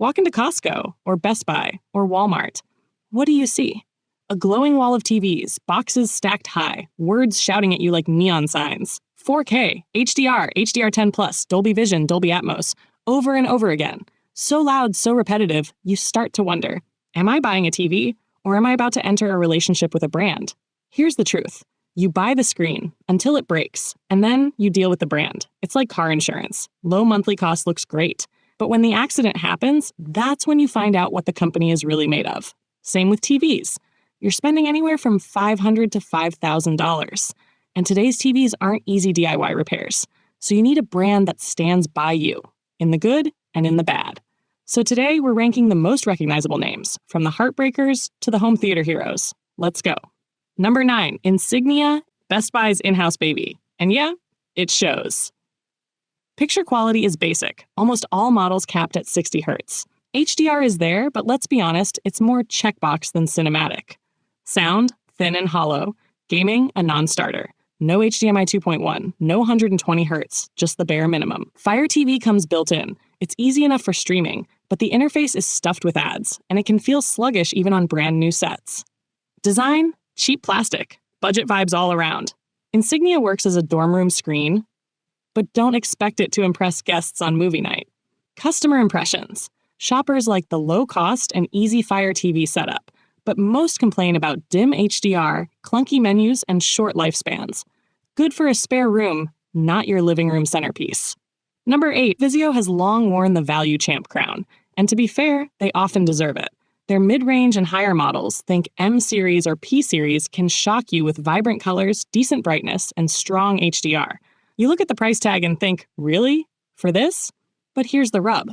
Walk into Costco or Best Buy or Walmart. What do you see? A glowing wall of TVs, boxes stacked high, words shouting at you like neon signs. 4K, HDR, HDR10+, Dolby Vision, Dolby Atmos, over and over again. So loud, so repetitive, you start to wonder, am I buying a TV or am I about to enter a relationship with a brand? Here's the truth. You buy the screen until it breaks, and then you deal with the brand. It's like car insurance. Low monthly cost looks great. But when the accident happens, that's when you find out what the company is really made of. Same with TVs. You're spending anywhere from $500 to $5,000. And today's TVs aren't easy DIY repairs. So you need a brand that stands by you, in the good and in the bad. So today we're ranking the most recognizable names, from the heartbreakers to the home theater heroes. Let's go. Number 9, Insignia, Best Buy's in-house baby. And yeah, it shows. Picture quality is basic, almost all models capped at 60 Hz. HDR is there, but let's be honest, it's more checkbox than cinematic. Sound, thin and hollow. Gaming, a non-starter. No HDMI 2.1, no 120 Hz, just the bare minimum. Fire TV comes built in. It's easy enough for streaming, but the interface is stuffed with ads, and it can feel sluggish even on brand new sets. Design, cheap plastic, budget vibes all around. Insignia works as a dorm room screen, but don't expect it to impress guests on movie night. Customer impressions. Shoppers like the low-cost and easy Fire TV setup, but most complain about dim HDR, clunky menus, and short lifespans. Good for a spare room, not your living room centerpiece. Number 8, Vizio has long worn the value champ crown, and to be fair, they often deserve it. Their mid-range and higher models, think M-series or P-series, can shock you with vibrant colors, decent brightness, and strong HDR. You look at the price tag and think, really? For this? But here's the rub.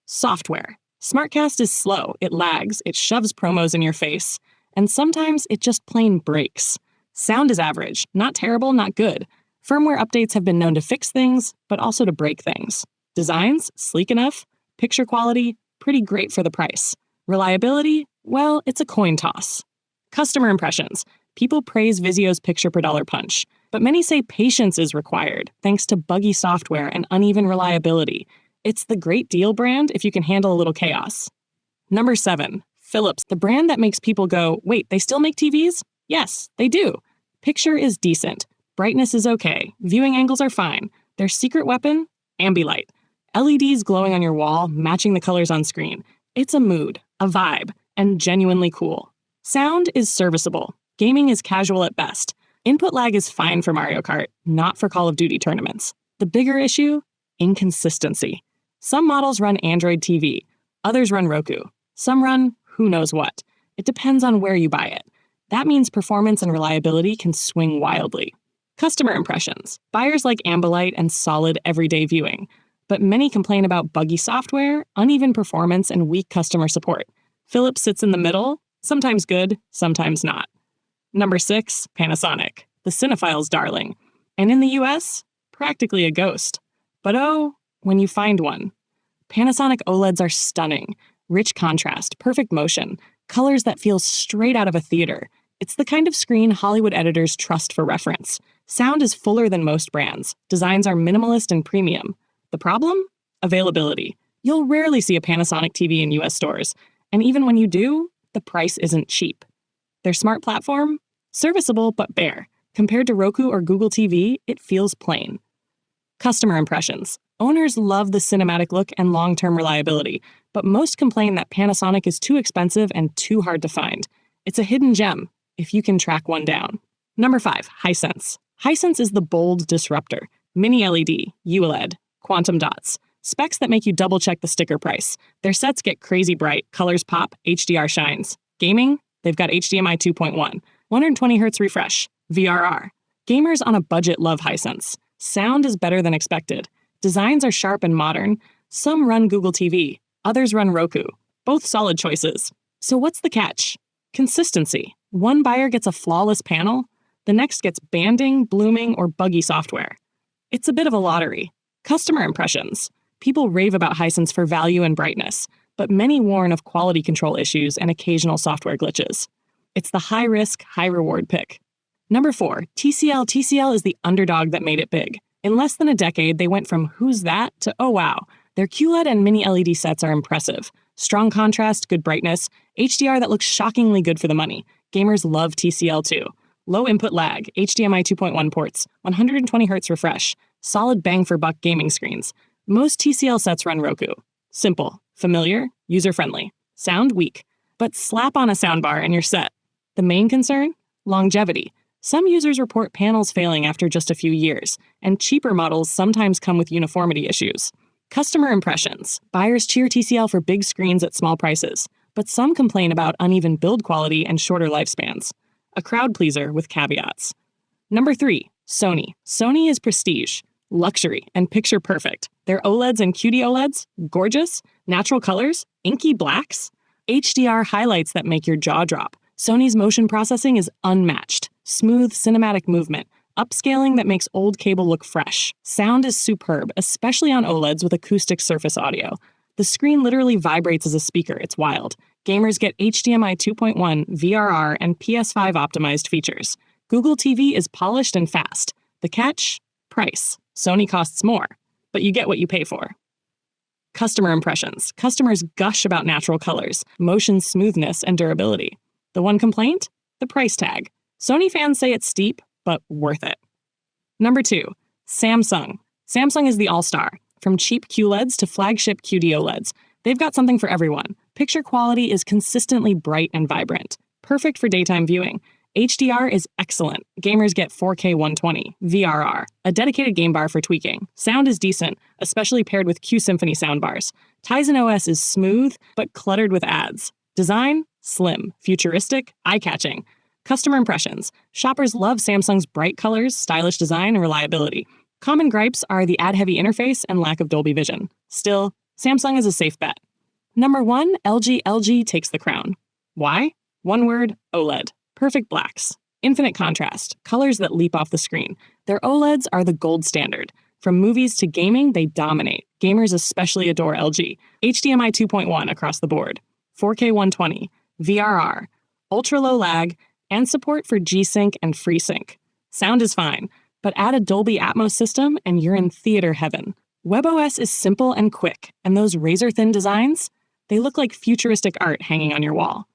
Software. SmartCast is slow, it lags, it shoves promos in your face, and sometimes it just plain breaks. Sound is average, not terrible, not good. Firmware updates have been known to fix things, but also to break things. Designs, sleek enough. Picture quality, pretty great for the price. Reliability, well, it's a coin toss. Customer impressions. People praise Vizio's picture per dollar punch, but many say patience is required, thanks to buggy software and uneven reliability. It's the great deal brand if you can handle a little chaos. Number 7, Philips, the brand that makes people go, wait, they still make TVs? Yes, they do. Picture is decent. Brightness is okay. Viewing angles are fine. Their secret weapon? Ambilight. LEDs glowing on your wall, matching the colors on screen. It's a mood, a vibe, and genuinely cool. Sound is serviceable. Gaming is casual at best. Input lag is fine for Mario Kart, not for Call of Duty tournaments. The bigger issue? Inconsistency. Some models run Android TV, others run Roku. Some run who knows what. It depends on where you buy it. That means performance and reliability can swing wildly. Customer impressions. Buyers like Ambilight and solid everyday viewing, but many complain about buggy software, uneven performance, and weak customer support. Philips sits in the middle, sometimes good, sometimes not. Number 6, Panasonic, the cinephile's darling. And in the US, practically a ghost. But oh, when you find one. Panasonic OLEDs are stunning. Rich contrast, perfect motion, colors that feel straight out of a theater. It's the kind of screen Hollywood editors trust for reference. Sound is fuller than most brands. Designs are minimalist and premium. The problem? Availability. You'll rarely see a Panasonic TV in US stores. And even when you do, the price isn't cheap. Their smart platform? Serviceable but bare. Compared to Roku or Google TV, it feels plain. Customer impressions. Owners love the cinematic look and long-term reliability, but most complain that Panasonic is too expensive and too hard to find. It's a hidden gem, if you can track one down. Number 5, Hisense. Hisense is the bold disruptor. Mini LED, ULED, quantum dots. Specs that make you double-check the sticker price. Their sets get crazy bright, colors pop, HDR shines. Gaming? They've got HDMI 2.1, 120 Hz refresh, VRR. Gamers on a budget love Hisense. Sound is better than expected. Designs are sharp and modern. Some run Google TV, others run Roku. Both solid choices. So what's the catch? Consistency. One buyer gets a flawless panel, the next gets banding, blooming, or buggy software. It's a bit of a lottery. Customer impressions. People rave about Hisense for value and brightness, but many warn of quality control issues and occasional software glitches. It's the high-risk, high-reward pick. Number 4, TCL. TCL is the underdog that made it big. In less than a decade, they went from who's that to oh wow, Their QLED and mini LED sets are impressive. Strong contrast, good brightness, HDR that looks shockingly good for the money. Gamers love TCL too. Low input lag, HDMI 2.1 ports, 120Hz refresh, solid bang-for-buck gaming screens. Most TCL sets run Roku. Simple, familiar, user-friendly. Sound weak, but slap on a soundbar and you're set. The main concern? Longevity. Some users report panels failing after just a few years, and cheaper models sometimes come with uniformity issues. Customer impressions. Buyers cheer TCL for big screens at small prices, but some complain about uneven build quality and shorter lifespans. A crowd pleaser with caveats. Number 3, Sony. Sony is prestige, luxury, and picture perfect. Their OLEDs and QD OLEDs, gorgeous, natural colors, inky blacks, HDR highlights that make your jaw drop. Sony's motion processing is unmatched. Smooth cinematic movement, upscaling that makes old cable look fresh. Sound is superb, especially on OLEDs with acoustic surface audio. The screen literally vibrates as a speaker, it's wild. Gamers get HDMI 2.1, VRR, and PS5 optimized features. Google TV is polished and fast. The catch? Price. Sony costs more, but you get what you pay for. Customer impressions. Customers gush about natural colors, motion smoothness, and durability. The one complaint? The price tag. Sony fans say it's steep, but worth it. Number 2, Samsung. Samsung is the all-star. From cheap QLEDs to flagship QD OLEDs, they've got something for everyone. Picture quality is consistently bright and vibrant. Perfect for daytime viewing. HDR is excellent. Gamers get 4K 120, VRR, a dedicated game bar for tweaking. Sound is decent, especially paired with Q Symphony soundbars. Tizen OS is smooth, but cluttered with ads. Design? Slim, futuristic, eye-catching. Customer impressions. Shoppers love Samsung's bright colors, stylish design, and reliability. Common gripes are the ad-heavy interface and lack of Dolby Vision. Still, Samsung is a safe bet. Number 1, LG takes the crown. Why? One word, OLED. Perfect blacks. Infinite contrast. Colors that leap off the screen. Their OLEDs are the gold standard. From movies to gaming, they dominate. Gamers especially adore LG. HDMI 2.1 across the board. 4K 120, VRR, ultra-low lag, and support for G-Sync and FreeSync. Sound is fine, but add a Dolby Atmos system and you're in theater heaven. WebOS is simple and quick, and those razor-thin designs? They look like futuristic art hanging on your wall.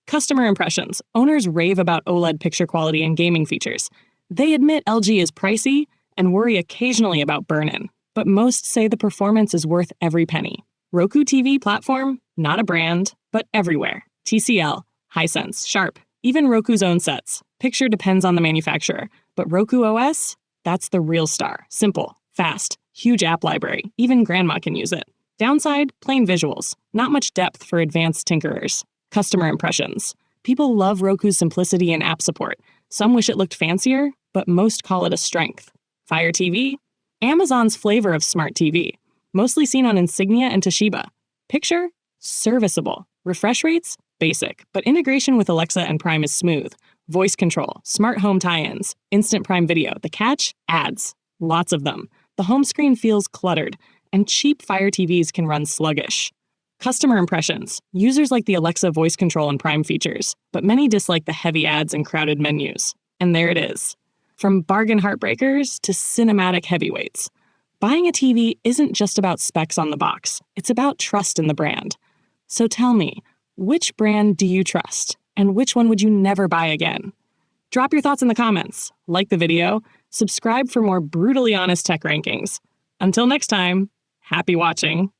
Customer impressions. Owners rave about OLED picture quality and gaming features. They admit LG is pricey and worry occasionally about burn-in, but most say the performance is worth every penny. Roku TV platform? Not a brand, but everywhere. TCL, Hisense, Sharp, even Roku's own sets. Picture depends on the manufacturer, but Roku OS? That's the real star. Simple, fast, huge app library. Even grandma can use it. Downside, plain visuals. Not much depth for advanced tinkerers. Customer impressions. People love Roku's simplicity and app support. Some wish it looked fancier, but most call it a strength. Fire TV? Amazon's flavor of smart TV. Mostly seen on Insignia and Toshiba. Picture? Serviceable. Refresh rates? Basic, but integration with Alexa and Prime is smooth. Voice control, smart home tie-ins, instant Prime Video. The catch? Ads. Lots of them. The home screen feels cluttered, and cheap Fire TVs can run sluggish. Customer impressions. Users like the Alexa voice control and Prime features, but many dislike the heavy ads and crowded menus. And there it is. From bargain heartbreakers to cinematic heavyweights. Buying a TV isn't just about specs on the box. It's about trust in the brand. So tell me, which brand do you trust? And which one would you never buy again? Drop your thoughts in the comments, like the video, subscribe for more brutally honest tech rankings. Until next time, happy watching.